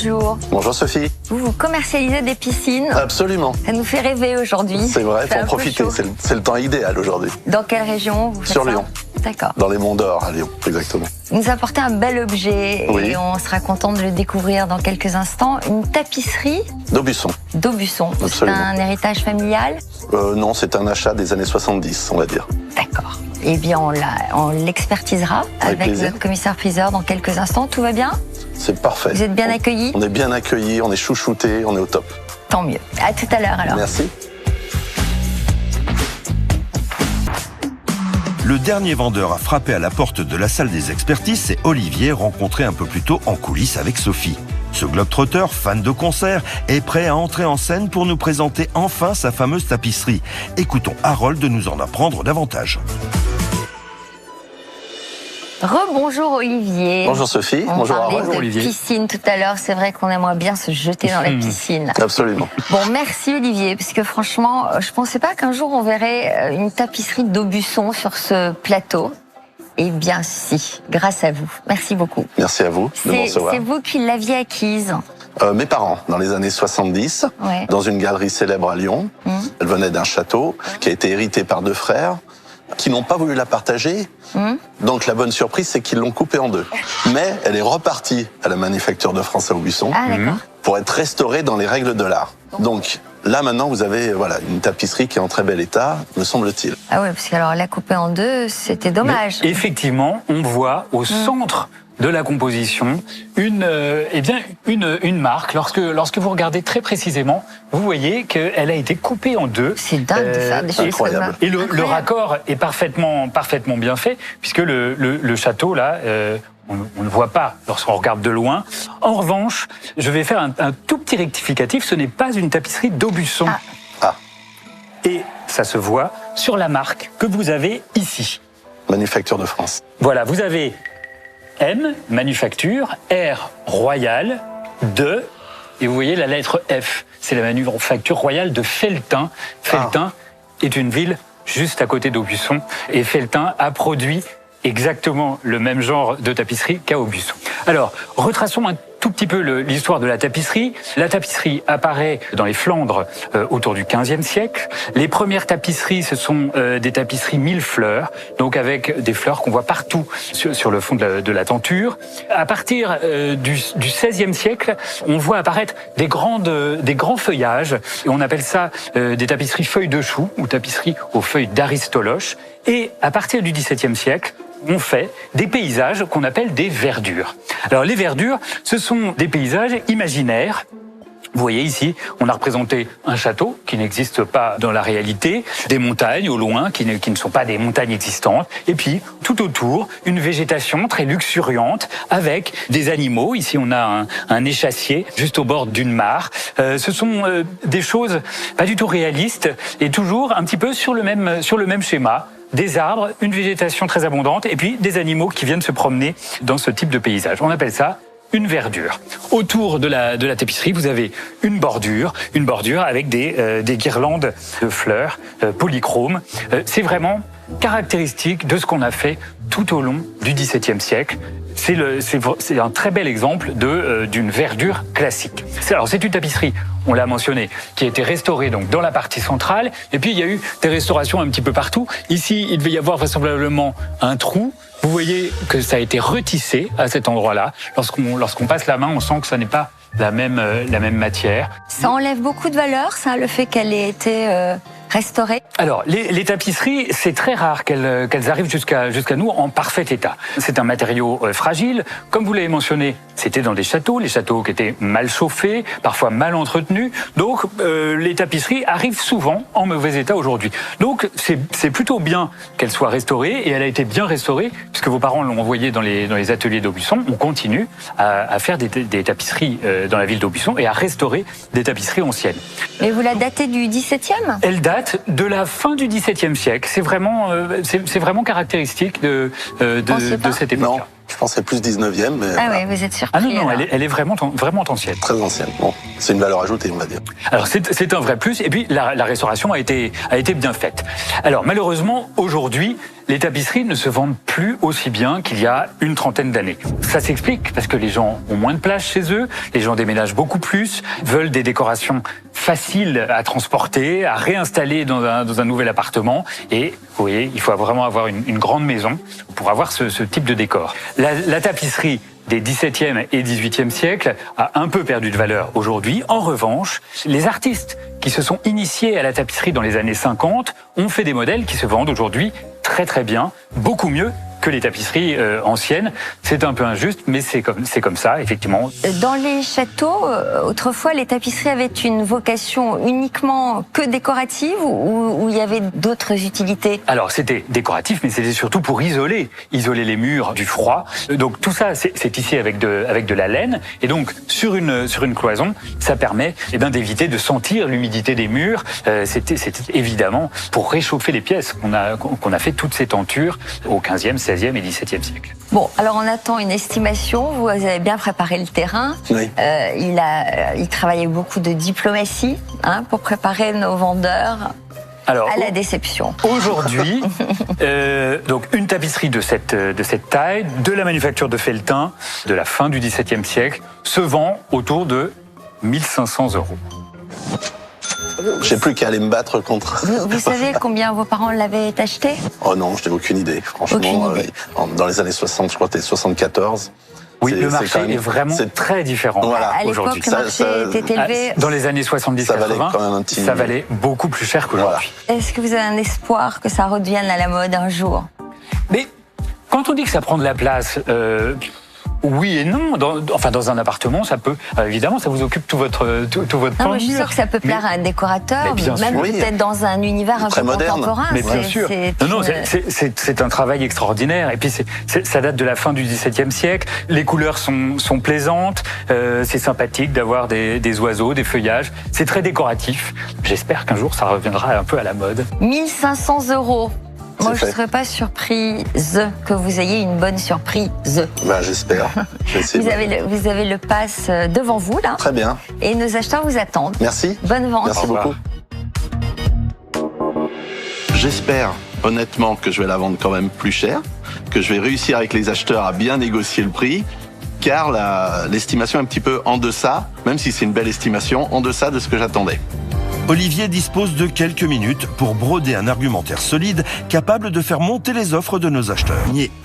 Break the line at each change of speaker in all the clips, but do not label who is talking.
bonjour.
Bonjour Sophie.
Vous commercialisez des piscines.
Absolument.
Ça nous fait rêver aujourd'hui.
C'est vrai, il faut en profiter, c'est le temps idéal aujourd'hui.
Dans quelle région vous faites
Sur
ça?
Lyon.
D'accord.
Dans les Monts d'Or, à Lyon, exactement.
Vous nous apportez un bel objet et on sera content de le découvrir dans quelques instants. Une tapisserie
d'Aubusson.
D'Aubusson. C'est un héritage familial?
Non, c'est un achat des années 70, on va dire.
D'accord. Eh bien, on l'expertisera avec notre commissaire-priseur dans quelques instants. Tout va bien?
C'est parfait.
Vous êtes bien accueillis?
On est bien accueillis, on est chouchoutés, on est au top.
Tant mieux. À tout à l'heure alors.
Merci.
Le dernier vendeur à frapper à la porte de la salle des expertises, c'est Olivier, rencontré un peu plus tôt en coulisses avec Sophie. Ce globe-trotteur, fan de concert, est prêt à entrer en scène pour nous présenter enfin sa fameuse tapisserie. Écoutons Harold nous en apprendre davantage.
Rebonjour Olivier.
Bonjour Sophie.
Bonjour
Harold.
Bonjour Olivier. Piscine tout à l'heure, c'est vrai qu'on aimerait bien se jeter dans la piscine.
Absolument.
Bon, merci Olivier, parce que franchement, je pensais pas qu'un jour on verrait une tapisserie d'Aubusson sur ce plateau. Eh bien si, grâce à vous. Merci beaucoup.
Merci à vous de me recevoir.
C'est vous qui l'aviez acquise?
Mes parents, dans les années 70, dans une galerie célèbre à Lyon. Elle venait d'un château qui a été hérité par deux frères qui n'ont pas voulu la partager. Donc la bonne surprise, c'est qu'ils l'ont coupée en deux. Mais elle est repartie à la Manufacture de France à Aubusson pour être restaurée dans les règles de l'art. Donc là maintenant, vous avez une tapisserie qui est en très bel état, me semble-t-il.
Ah oui, parce que alors la couper en deux, c'était dommage.
Mais effectivement, on voit au centre de la composition une marque. Lorsque vous regardez très précisément, vous voyez qu'elle a été coupée en deux.
C'est dingue de faire des choses comme ça.
Et le raccord est parfaitement bien fait, puisque le château là, on ne voit pas lorsqu'on regarde de loin. En revanche, je vais faire un tout petit rectificatif. Ce n'est pas une tapisserie d'Aubusson. Et ça se voit sur la marque que vous avez ici.
Manufacture de France.
Voilà, vous avez M, manufacture, R, royal, de, et vous voyez la lettre F. C'est la manufacture royale de Felletin. Felletin est une ville juste à côté d'Aubusson. Et Felletin a produit exactement le même genre de tapisserie qu'à Aubusson. Alors, retraçons un tout petit peu l'histoire de la tapisserie. La tapisserie apparaît dans les Flandres autour du XVe siècle. Les premières tapisseries, ce sont des tapisseries mille fleurs, donc avec des fleurs qu'on voit partout sur le fond de la tenture. À partir du XVIe siècle, on voit apparaître des grands feuillages, et on appelle ça des tapisseries feuilles de chou ou tapisseries aux feuilles d'Aristoloche. Et à partir du XVIIe siècle, on fait des paysages qu'on appelle des verdures. Alors les verdures, ce sont des paysages imaginaires. Vous voyez ici, on a représenté un château qui n'existe pas dans la réalité, des montagnes au loin qui ne sont pas des montagnes existantes, et puis tout autour, une végétation très luxuriante avec des animaux. Ici, on a un échassier juste au bord d'une mare. Ce sont des choses pas du tout réalistes et toujours un petit peu sur le même schéma. Des arbres, une végétation très abondante et puis des animaux qui viennent se promener dans ce type de paysage. On appelle ça une verdure. Autour de la tapisserie, vous avez une bordure avec des guirlandes de fleurs polychromes. C'est vraiment caractéristique de ce qu'on a fait tout au long du XVIIe siècle. C'est un très bel exemple d'une verdure classique. Alors c'est une tapisserie, on l'a mentionné, qui a été restaurée donc dans la partie centrale. Et puis il y a eu des restaurations un petit peu partout. Ici, il devait y avoir vraisemblablement un trou. Vous voyez que ça a été retissé à cet endroit-là. Lorsqu'on passe la main, on sent que ça n'est pas la même matière.
Ça enlève beaucoup de valeur, ça, le fait qu'elle ait été restaurée?
Alors, les tapisseries, c'est très rare qu'elles arrivent jusqu'à nous en parfait état. C'est un matériau fragile. Comme vous l'avez mentionné, c'était dans des châteaux, les châteaux qui étaient mal chauffés, parfois mal entretenus. Donc, les tapisseries arrivent souvent en mauvais état aujourd'hui. Donc, c'est plutôt bien qu'elle soit restaurée, et elle a été bien restaurée, puisque vos parents l'ont envoyée dans les ateliers d'Aubusson. On continue à faire des tapisseries dans la ville d'Aubusson et à restaurer des tapisseries anciennes.
Mais vous la datez du XVIIe?
Elle date de la fin du XVIIe siècle. C'est vraiment caractéristique de cette époque-là.
Je pensais plus 19e, mais...
Ah
voilà.
oui, vous êtes surpris.
Ah non, elle est vraiment ancienne.
Très ancienne. Bon, c'est une valeur ajoutée, on va dire.
Alors c'est un vrai plus, et puis la restauration a été bien faite. Alors malheureusement, aujourd'hui, les tapisseries ne se vendent plus aussi bien qu'il y a une trentaine d'années. Ça s'explique parce que les gens ont moins de place chez eux, les gens déménagent beaucoup plus, veulent des décorations faciles à transporter, à réinstaller dans un nouvel appartement. Et vous voyez, il faut vraiment avoir une grande maison pour avoir ce type de décor. La tapisserie des XVIIe et XVIIIe siècles a un peu perdu de valeur aujourd'hui. En revanche, les artistes qui se sont initiés à la tapisserie dans les années 50 ont fait des modèles qui se vendent aujourd'hui très très bien, beaucoup mieux que les tapisseries anciennes. C'est un peu injuste, mais c'est comme ça, effectivement.
Dans les châteaux, autrefois, les tapisseries avaient une vocation uniquement que décorative ou il y avait d'autres utilités? Alors,
c'était décoratif, mais c'était surtout pour isoler les murs du froid. Donc tout ça, c'est tissé avec de la laine. Et donc, sur une cloison, ça permet d'éviter de sentir l'humidité des murs. C'était évidemment pour réchauffer les pièces qu'on a fait toutes ces tentures au 15e, 16e et 17e siècle.
Bon, alors on attend une estimation. Vous avez bien préparé le terrain.
Oui.
Il travaillait beaucoup de diplomatie pour préparer nos vendeurs à la déception.
Aujourd'hui, donc une tapisserie de cette taille, de la manufacture de Felletin, de la fin du XVIIe siècle, se vend autour de 1 500 €.
Je sais plus qu'à aller me battre contre...
Vous savez combien vos parents l'avaient acheté?
Oh non, je n'ai aucune idée. Franchement, dans les années 60, je crois que c'était 74.
Oui, le marché est vraiment très différent aujourd'hui.
À l'époque, le marché était élevé.
Dans les années 70-80, ça valait beaucoup plus cher qu'aujourd'hui.
Voilà. Est-ce que vous avez un espoir que ça redevienne à la mode un jour?
Mais quand on dit que ça prend de la place... oui et non. Dans un appartement, ça peut... évidemment, ça vous occupe tout votre temps.
Je suis sûre que ça peut plaire à un décorateur, même peut-être dans un univers un peu contemporain.
Mais bien sûr. C'est un travail extraordinaire. Et puis, ça date de la fin du XVIIe siècle. Les couleurs sont plaisantes. C'est sympathique d'avoir des oiseaux, des feuillages. C'est très décoratif. J'espère qu'un jour, ça reviendra un peu à la mode.
1 500 €. Moi, je ne serais pas surprise que vous ayez une bonne surprise.
J'espère.
Vous avez le pass devant vous, là.
Très bien.
Et nos acheteurs vous attendent.
Merci.
Bonne vente.
Merci beaucoup. J'espère honnêtement que je vais la vendre quand même plus cher, que je vais réussir avec les acheteurs à bien négocier le prix, car l'estimation est un petit peu en deçà, même si c'est une belle estimation, en deçà de ce que j'attendais.
Olivier dispose de quelques minutes pour broder un argumentaire solide capable de faire monter les offres de nos acheteurs.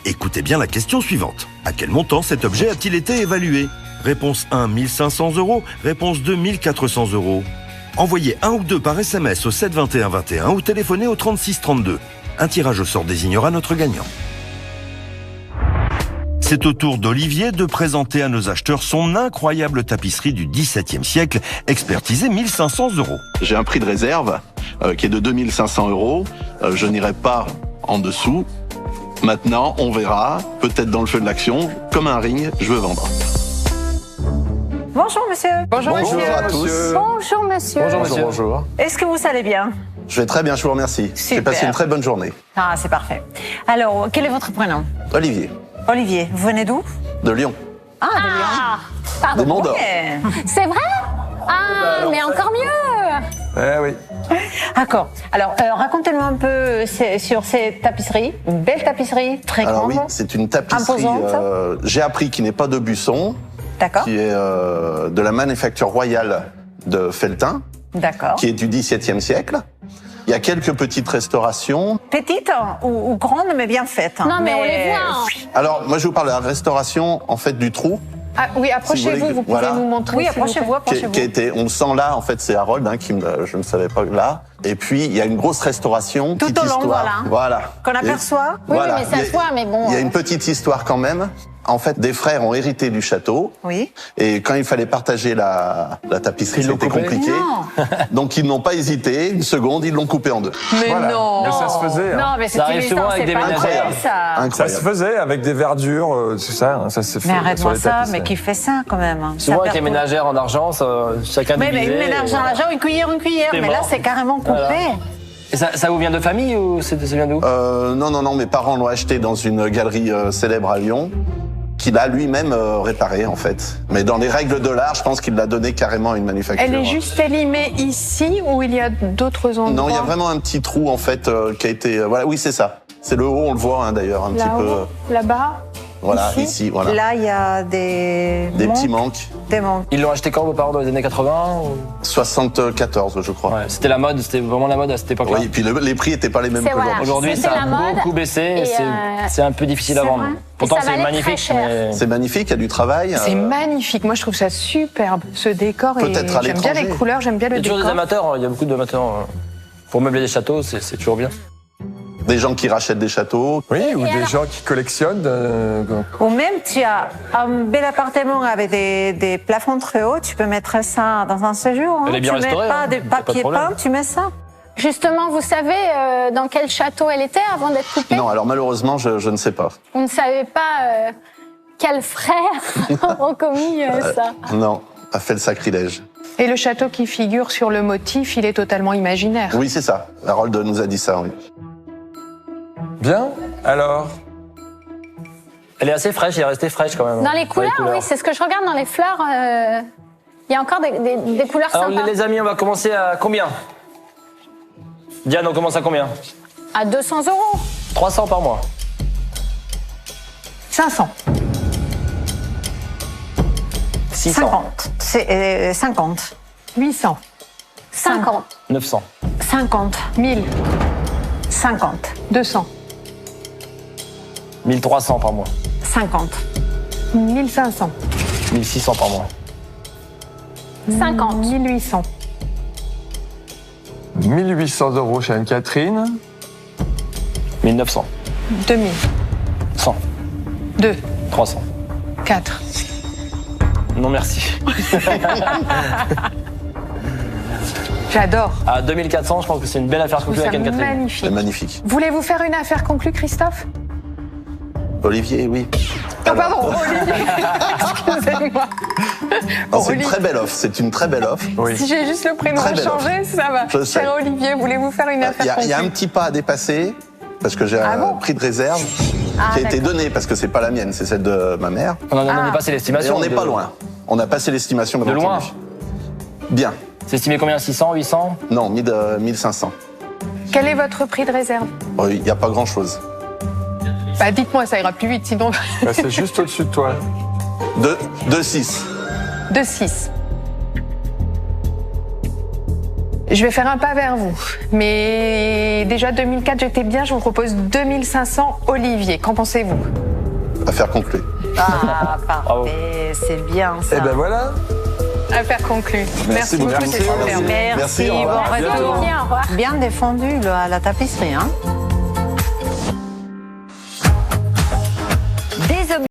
Écoutez bien la question suivante. À quel montant cet objet a-t-il été évalué? Réponse 1, 1 500 €. Réponse 2, 1 400 €. Envoyez un ou deux par SMS au 7 21 21 ou téléphonez au 36 32. Un tirage au sort désignera notre gagnant. C'est au tour d'Olivier de présenter à nos acheteurs son incroyable tapisserie du XVIIe siècle, expertisée 1 500 €.
J'ai un prix de réserve qui est de 2 500 €. Je n'irai pas en dessous. Maintenant, on verra, peut-être dans le feu de l'action, comme un ring, je veux vendre.
Bonjour monsieur.
Bonjour à tous.
Bonjour monsieur.
Bonjour.
Est-ce que vous allez bien?
Je vais très bien, je vous remercie. J'ai passé une très bonne journée.
Ah, c'est parfait. Alors, quel est votre prénom?
Olivier.
Olivier, vous venez d'où?
De Lyon.
Ah, de Lyon.
Pardon. Des Monts d'Or.
C'est vrai? Ah, mais encore mieux.
Oui.
D'accord. Alors, racontez-nous un peu sur ces tapisseries. Une belle tapisserie, très grande.
Oui, c'est une tapisserie, j'ai appris, qui n'est pas de Busson, qui est de la manufacture royale de Felletin, qui est du XVIIe siècle. Il y a quelques petites restaurations.
Petites ou grandes, mais bien faites.
Non, mais on les voit.
Alors, moi, je vous parle de la restauration, en fait, du trou.
Ah, oui, approchez-vous, vous pouvez nous montrer.
Oui, approchez-vous.
Qui a été, on le sent là, en fait, c'est Harold, je ne savais pas là. Et puis, il y a une grosse restauration.
Tout au long,
voilà.
Qu'on aperçoit.
Oui, mais ça se voit, mais bon.
Il y a une petite histoire quand même. En fait, des frères ont hérité du château.
Oui.
Et quand il fallait partager la tapisserie, c'était compliqué. Donc, ils n'ont pas hésité. Une seconde, ils l'ont coupé en deux.
Mais non.
Mais ça se faisait.
Non, mais
ça arrive souvent avec des ménagères. Ça se faisait avec des verdures, c'est ça. Ça se fait.
Mais arrête-moi ça, mais qui fait ça quand même?
Souvent avec les ménagères en argent, chacun divisé.
Mais une ménagère en argent, une cuillère. Mais là, c'est carrément coupé. Voilà.
Et ça vous vient de famille ou ça vient d'où?
Non, mes parents l'ont acheté dans une galerie célèbre à Lyon. qu'il a lui-même réparé en fait. Mais dans les règles de l'art, je pense qu'il l'a donné carrément à une manufacture.
Elle est juste élimée ici ou il y a d'autres endroits?
Non, il y a vraiment un petit trou en fait qui a été... voilà, oui, c'est ça. C'est le haut, on le voit hein, d'ailleurs un petit peu.
Là-bas?
Voilà, ici, voilà.
Là, il y a des
petits manques.
Des manques.
Ils l'ont acheté quand vos parents dans les années 80 ou...
74, je crois.
Ouais, c'était la mode, c'était vraiment la mode à cette époque-là.
Oui, et puis les prix n'étaient pas les mêmes qu'aujourd'hui.
Voilà.
Aujourd'hui, ça a beaucoup baissé et c'est un peu difficile à vendre. Pourtant, c'est magnifique. Mais...
C'est magnifique, il y a du travail.
C'est magnifique. Moi, je trouve ça superbe, ce décor.
Peut-être à
j'aime bien les couleurs, j'aime bien le décor.
Il y a toujours des amateurs, il y a beaucoup d'amateurs. Pour meubler des châteaux, c'est toujours bien.
Des gens qui rachètent des châteaux.
Oui, ou des gens qui collectionnent.
Ou même, tu as un bel appartement avec des plafonds très hauts, tu peux mettre ça dans un séjour.
Elle est bien restaurée.
Tu mets pas de papier peint, tu mets ça.
Justement, vous savez dans quel château elle était avant d'être coupée?
Non, alors malheureusement, je ne sais pas.
Vous ne savez pas quels frères ont commis ça?
Non, a fait le sacrilège.
Et le château qui figure sur le motif, il est totalement imaginaire.
Oui, c'est ça. Harold nous a dit ça, oui.
Bien, alors?
Elle est assez fraîche, elle est restée fraîche quand même.
Dans les couleurs, oui, c'est ce que je regarde dans les fleurs. Il y a encore des couleurs
alors,
sympas.
les amis, on va commencer à combien? Diane, on commence à combien?
À 200 €.
300 par mois.
500.
600.
50. C'est 50.
800.
50.
900.
50.
1000.
50.
200.
1300 par mois.
50.
1500.
1600 par mois.
50.
1800.
1800 € chez Anne-Catherine.
1900.
2000.
100.
2.
300.
4.
Non, merci.
J'adore.
À 2400, je pense que c'est une belle affaire conclue avec Anne-Catherine.
Magnifique.
C'est magnifique.
Voulez-vous faire une affaire conclue, Christophe?
Olivier, oui.
Ah, pardon, Olivier. Excusez-moi.
Non, c'est une très belle offre. C'est une très belle offre.
Oui.
Si j'ai juste le prénom
Très
à
belle
changer, ça va.
Je sais.
Cher Olivier, voulez-vous faire une affaire conclue?
Il y a un petit pas à dépasser, parce que j'ai un prix de réserve qui a été donné, parce que c'est pas la mienne, c'est celle de ma mère.
On en a dépassé
Et
l'estimation.
on n'est pas loin. On a passé l'estimation.
De loin.
Bien.
C'est estimé combien? 600, 800?
Non, 1500.
Quel est votre prix de réserve?
Il n'y a pas grand-chose.
Bah, dites-moi, ça ira plus vite, sinon.
Bah, c'est juste au-dessus de toi.
2,6.
2,6. Je vais faire un pas vers vous. Mais déjà 2004, j'étais bien. Je vous propose 2500 Olivier. Qu'en pensez-vous?
Affaire conclue.
Ah, parfait. C'est bien ça.
Et ben voilà.
Affaire conclue. Merci beaucoup, c'est super.
Merci.
Merci, au
Bon
revoir.
retour.
Bien, au revoir.
Bien défendu la tapisserie, hein.